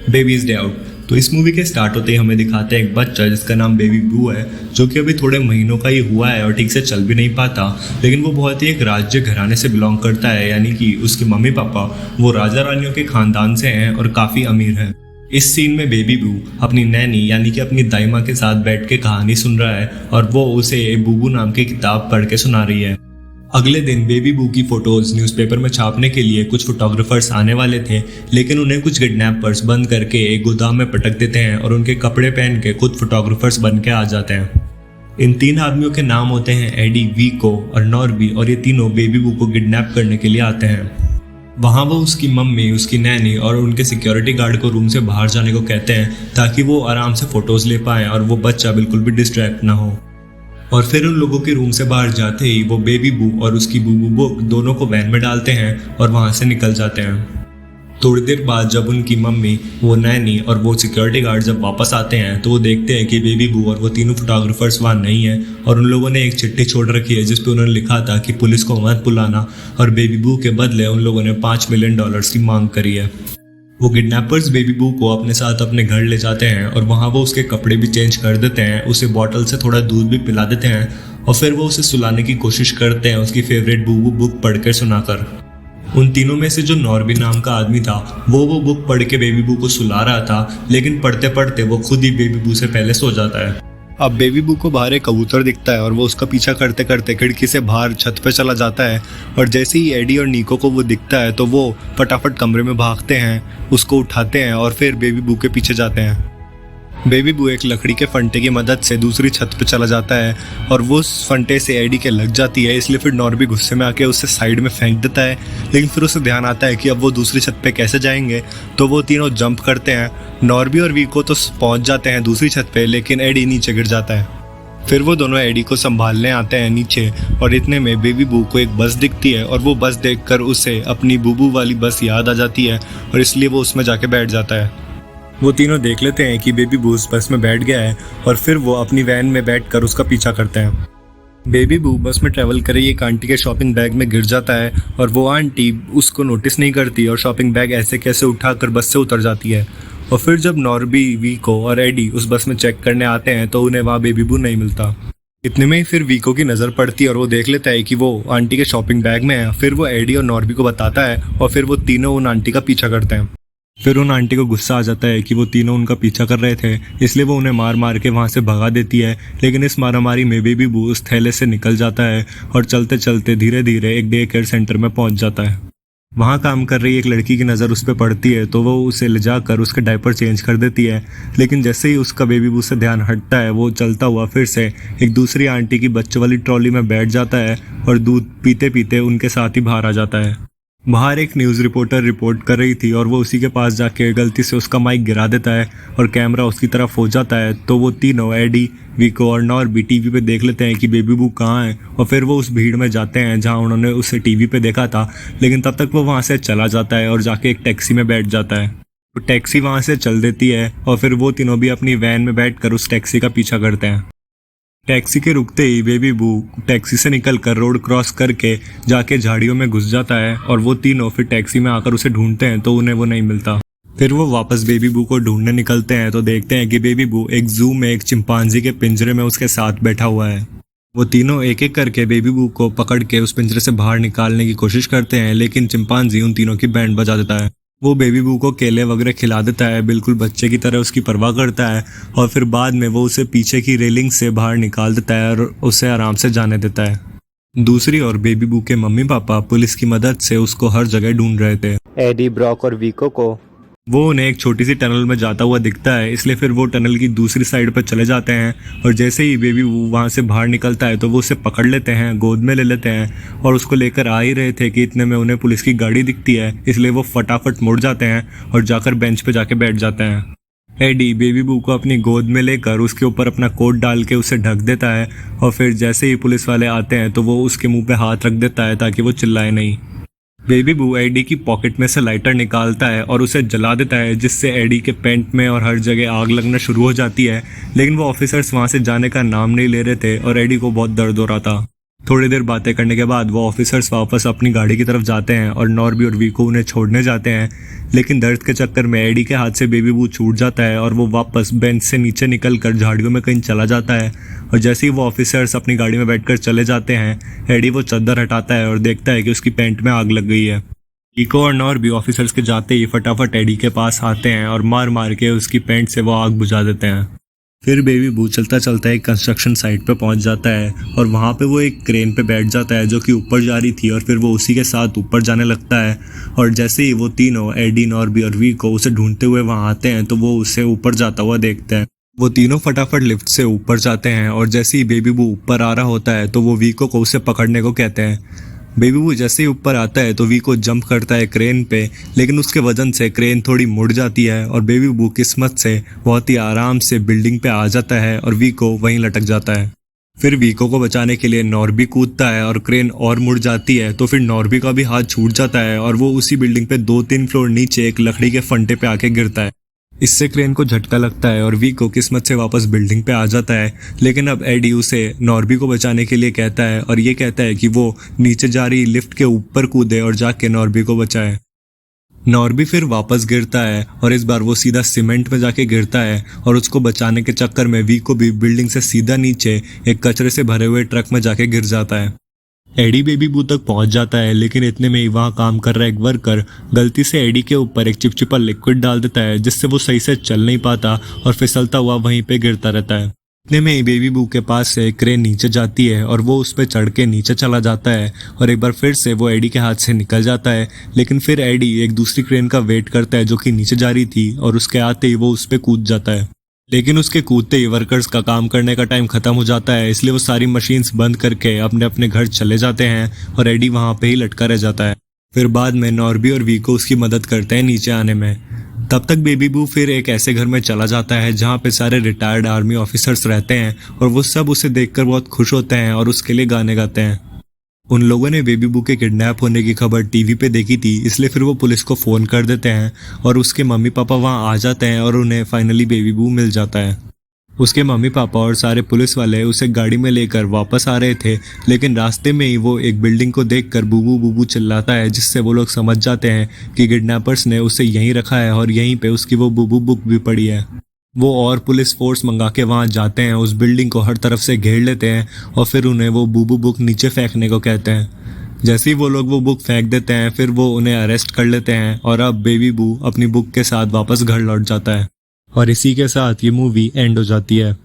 Babies day out. तो इस movie के स्टार्ट होते ही हमें दिखाते हैं एक बच्चा जिसका नाम बेबी बू है, जो कि अभी थोड़े महीनों का ही हुआ है और ठीक से चल भी नहीं पाता। लेकिन वो बहुत ही एक राज्य घराने से बिलोंग करता है, यानी कि उसके मम्मी पापा वो राजा रानियों के खानदान से हैं और काफ़ी अमीर हैं। इस सीन में बेबी बू अपनी नैनी यानी कि अपनी दाई माँ के साथ बैठ के कहानी सुन रहा है और वो उसे बूबू नाम की किताब पढ़ के सुना रही है। अगले दिन बेबी बू की फोटोज न्यूज़पेपर में छापने के लिए कुछ फोटोग्राफर्स आने वाले थे, लेकिन उन्हें कुछ किडनैपर्स बंद करके एक गोदाम में पटक देते हैं और उनके कपड़े पहन के खुद फोटोग्राफर्स बन के आ जाते हैं। इन 3 आदमियों के नाम होते हैं एडी, वीको और नॉर्बी, और ये तीनों बेबी बू को किडनैप करने के लिए आते हैं। वहाँ वो उसकी मम्मी, उसकी नैनी और उनके सिक्योरिटी गार्ड को रूम से बाहर जाने को कहते हैं ताकि वो आराम से फोटोज ले पाएं और वो बच्चा बिल्कुल भी डिस्ट्रैक्ट ना हो। और फिर उन लोगों के रूम से बाहर जाते ही वो बेबी बू और उसकी बूबू बुक दोनों को वैन में डालते हैं और वहाँ से निकल जाते हैं। थोड़ी देर बाद जब उनकी मम्मी, वो नैनी और वो सिक्योरिटी गार्ड जब वापस आते हैं तो वो देखते हैं कि बेबी बू और वो तीनों फोटोग्राफर्स वहाँ नहीं है और उन लोगों ने एक चिट्ठी छोड़ रखी है जिस पे उन्होंने लिखा था कि पुलिस को मत बुलाना, और बेबी बू के बदले उन लोगों ने $5 मिलियन की मांग करी है। वो किडनैपर्स बेबी बू को अपने साथ अपने घर ले जाते हैं और वहाँ वो उसके कपड़े भी चेंज कर देते हैं, उसे बॉटल से थोड़ा दूध भी पिला देते हैं और फिर वो उसे सुलाने की कोशिश करते हैं उसकी फेवरेट बूबू बुक पढ़कर सुनाकर। उन तीनों में से जो नॉर्बी नाम का आदमी था वो बुक पढ़ के बेबी बू को सुला रहा था, लेकिन पढ़ते पढ़ते वो खुद ही बेबी बू से पहले सो जाता है। अब बेबी बू को बाहर एक कबूतर दिखता है और वो उसका पीछा करते करते खिड़की से बाहर छत पे चला जाता है, और जैसे ही एडी और नीको को वो दिखता है तो वो फटाफट कमरे में भागते हैं, उसको उठाते हैं और फिर बेबी बू के पीछे जाते हैं। बेबी बू एक लकड़ी के फंटे की मदद से दूसरी छत पे चला जाता है और वो उस फंटे से एडी के लग जाती है, इसलिए फिर नॉर्बी गुस्से में आके उसे साइड में फेंक देता है। लेकिन फिर उसे ध्यान आता है कि अब वो दूसरी छत पे कैसे जाएंगे, तो वो तीनों जंप करते हैं। नॉर्बी और वीको तो पहुंच जाते हैं दूसरी छत पे, लेकिन एडी नीचे गिर जाता है। फिर वो दोनों एडी को संभालने आते हैं नीचे, और इतने में बेबी बू को एक बस दिखती है और वो बस देखकर उसे अपनी बूबू वाली बस याद आ जाती है और इसलिए वो उसमें जाके बैठ जाता है। वो तीनों देख लेते हैं कि बेबी बू उस बस में बैठ गया है और फिर वो अपनी वैन में बैठकर उसका पीछा करते हैं। बेबी बू बस में ट्रैवल कर रही एक आंटी के शॉपिंग बैग में गिर जाता है और वो आंटी उसको नोटिस नहीं करती और शॉपिंग बैग ऐसे कैसे उठाकर बस से उतर जाती है। और फिर जब नॉर्बी, वीको और एडी उस बस में चेक करने आते हैं तो उन्हें वहाँ बेबी बू नहीं मिलता। इतने में ही फिर वीको की नज़र पड़ती है और वो देख लेता है कि वो आंटी के शॉपिंग बैग में है। फिर वो एडी और नॉर्बी को बताता है और फिर वो तीनों उन आंटी का पीछा करते हैं। फिर उन आंटी को गुस्सा आ जाता है कि वो तीनों उनका पीछा कर रहे थे, इसलिए वो उन्हें मार मार के वहाँ से भगा देती है। लेकिन इस मारामारी में बेबी बू उस थैले से निकल जाता है और चलते चलते धीरे धीरे एक डे केयर सेंटर में पहुँच जाता है। वहाँ काम कर रही एक लड़की की नज़र उस पर पड़ती है तो वो उसे ले जाकर उसके डायपर चेंज कर देती है। लेकिन जैसे ही उसका बेबी बू से ध्यान हटता है वो चलता हुआ फिर से एक दूसरी आंटी की बच्चों वाली ट्रॉली में बैठ जाता है और दूध पीते पीते उनके साथ ही बाहर आ जाता है। बाहर एक न्यूज़ रिपोर्टर रिपोर्ट कर रही थी और वो उसी के पास जाके गलती से उसका माइक गिरा देता है और कैमरा उसकी तरफ हो जाता है। तो वो तीनों एडी, वीको और नॉर्बी टीवी पे देख लेते हैं कि बेबी बू कहाँ है, और फिर वो उस भीड़ में जाते हैं जहाँ उन्होंने उसे टीवी पे देखा था। लेकिन तब तक वो वहाँ से चला जाता है और जाके एक टैक्सी में बैठ जाता है। तो टैक्सी वहाँ से चल देती है और फिर वो तीनों भी अपनी वैन में बैठकर उस टैक्सी का पीछा करते हैं। टैक्सी के रुकते ही बेबी बू टैक्सी से निकलकर रोड क्रॉस करके जाके झाड़ियों में घुस जाता है और वो तीनों फिर टैक्सी में आकर उसे ढूंढते हैं तो उन्हें वो नहीं मिलता। फिर वो वापस बेबी बू को ढूंढने निकलते हैं तो देखते हैं कि बेबी बू एक जू में एक चिंपांजी के पिंजरे में उसके साथ बैठा हुआ है। वो तीनों एक एक करके बेबी बू को पकड़ के उस पिंजरे से बाहर निकालने की कोशिश करते हैं, लेकिन चिंपांजी उन तीनों की बैंड बजा देता है। वो बेबी बू को केले वगैरह खिला देता है, बिल्कुल बच्चे की तरह उसकी परवाह करता है, और फिर बाद में वो उसे पीछे की रेलिंग से बाहर निकाल देता है और उसे आराम से जाने देता है। दूसरी ओर बेबी बू के मम्मी पापा पुलिस की मदद से उसको हर जगह ढूंढ रहे थे। एडी, ब्रॉक और वीको को वो उन्हें एक छोटी सी टनल में जाता हुआ दिखता है, इसलिए फिर वो टनल की दूसरी साइड पर चले जाते हैं और जैसे ही बेबी वो वहाँ से बाहर निकलता है तो वो उसे पकड़ लेते हैं, गोद में ले लेते हैं, और उसको लेकर आ ही रहे थे कि इतने में उन्हें पुलिस की गाड़ी दिखती है, इसलिए वो फटाफट मुड़ जाते हैं और जाकर बेंच पे जाके बैठ जाते हैं। एडी बेबी बू को अपनी गोद में लेकर उसके ऊपर अपना कोट डाल के उसे ढक देता है और फिर जैसे ही पुलिस वाले आते हैं तो वो उसके मुँह पे हाथ रख देता है ताकि वो चिल्लाए नहीं। बेबी बू एडी की पॉकेट में से लाइटर निकालता है और उसे जला देता है, जिससे एडी के पेंट में और हर जगह आग लगना शुरू हो जाती है। लेकिन वो ऑफिसर्स वहाँ से जाने का नाम नहीं ले रहे थे और एडी को बहुत दर्द हो रहा था। थोड़ी देर बातें करने के बाद वो ऑफिसर्स वापस अपनी गाड़ी की तरफ जाते हैं और नॉर्बी और वीको उन्हें छोड़ने जाते हैं, लेकिन दर्द के चक्कर में एडी के हाथ से बेबी बू छूट जाता है और वो वापस बेंच से नीचे निकलकर झाड़ियों में कहीं चला जाता है। और जैसे ही वो ऑफिसर्स अपनी गाड़ी में बैठकर चले जाते हैं, एडी वो चादर हटाता है और देखता है कि उसकी पैंट में आग लग गई है। वीको और नॉर्बी ऑफिसर्स के जाते ही फटाफट एडी के पास आते हैं और मार मार के उसकी पैंट से वो आग बुझा देते हैं। फिर बेबी बू चलता चलता एक कंस्ट्रक्शन साइट पे पहुंच जाता है और वहाँ पे वो एक क्रेन पे बैठ जाता है जो कि ऊपर जा रही थी, और फिर वो उसी के साथ ऊपर जाने लगता है। और जैसे ही वो तीनों एडी, नॉर्बी और वीको उसे ढूंढते हुए वहाँ आते हैं तो वो उसे ऊपर जाता हुआ देखते हैं। वो तीनों फटाफट लिफ्ट से ऊपर जाते हैं और जैसे ही बेबी बू ऊपर आ रहा होता है तो वो वीको को उसे पकड़ने को कहते हैं। बेबी बू जैसे ही ऊपर आता है तो वीको जंप करता है क्रेन पे, लेकिन उसके वजन से क्रेन थोड़ी मुड़ जाती है और बेबी बू किस्मत से बहुत ही आराम से बिल्डिंग पे आ जाता है और वीको वहीं लटक जाता है। फिर वीको को बचाने के लिए नॉर्बी कूदता है और क्रेन और मुड़ जाती है तो फिर नॉर्बी का भी हाथ छूट जाता है और वो उसी बिल्डिंग पे 2-3 फ्लोर नीचे एक लकड़ी के फंटे पे आके गिरता है। इससे क्रेन को झटका लगता है और वीको किस्मत से वापस बिल्डिंग पे आ जाता है, लेकिन अब एडी उसे नॉर्बी को बचाने के लिए कहता है और ये कहता है कि वो नीचे जा रही लिफ्ट के ऊपर कूदे और जाके नॉर्बी को बचाए। नॉर्बी फिर वापस गिरता है और इस बार वो सीधा सीमेंट में जाके गिरता है और उसको बचाने के चक्कर में वीको भी बिल्डिंग से सीधा नीचे एक कचरे से भरे हुए ट्रक में जाके गिर जाता है। एडी बेबी बू तक पहुंच जाता है, लेकिन इतने में ही वहाँ काम कर रहा एक वर्कर गलती से एडी के ऊपर एक चिपचिपा लिक्विड डाल देता है, जिससे वो सही से चल नहीं पाता और फिसलता हुआ वहीं पे गिरता रहता है। इतने में ही बेबी बू के पास से क्रेन नीचे जाती है और वो उस पर चढ़ के नीचे चला जाता है और एक बार फिर से वो एडी के हाथ से निकल जाता है, लेकिन फिर एडी एक दूसरी क्रेन का वेट करता है जो कि नीचे जा रही थी और उसके आते ही वो उस पर कूद जाता है। लेकिन उसके कूदते ही वर्कर्स का काम करने का टाइम खत्म हो जाता है, इसलिए वो सारी मशीन्स बंद करके अपने अपने घर चले जाते हैं और एडी वहाँ पे ही लटका रह जाता है। फिर बाद में नॉर्बी और वीको उसकी मदद करते हैं नीचे आने में। तब तक बेबी बू फिर एक ऐसे घर में चला जाता है जहाँ पे सारे रिटायर्ड आर्मी ऑफिसर्स रहते हैं और वो सब उसे देखकर बहुत खुश होते हैं और उसके लिए गाने गाते हैं। उन लोगों ने बेबी बू के किडनैप होने की खबर टीवी पे देखी थी, इसलिए फिर वो पुलिस को फ़ोन कर देते हैं और उसके मम्मी पापा वहाँ आ जाते हैं और उन्हें फाइनली बेबी बू मिल जाता है। उसके मम्मी पापा और सारे पुलिस वाले उसे गाड़ी में लेकर वापस आ रहे थे, लेकिन रास्ते में ही वो एक बिल्डिंग को देखकर बूबू बूबू चिल्लाता है, जिससे वो लोग समझ जाते हैं कि किडनैपर्स ने उसे यहीं रखा है और यहीं पे उसकी वो बूबू बुक भी पड़ी है। वो और पुलिस फोर्स मंगा के वहाँ जाते हैं, उस बिल्डिंग को हर तरफ से घेर लेते हैं और फिर उन्हें वो बूबू बुक नीचे फेंकने को कहते हैं। जैसे ही वो लोग वो बुक फेंक देते हैं फिर वो उन्हें अरेस्ट कर लेते हैं और अब बेबी बू अपनी बुक के साथ वापस घर लौट जाता है और इसी के साथ ये मूवी एंड हो जाती है।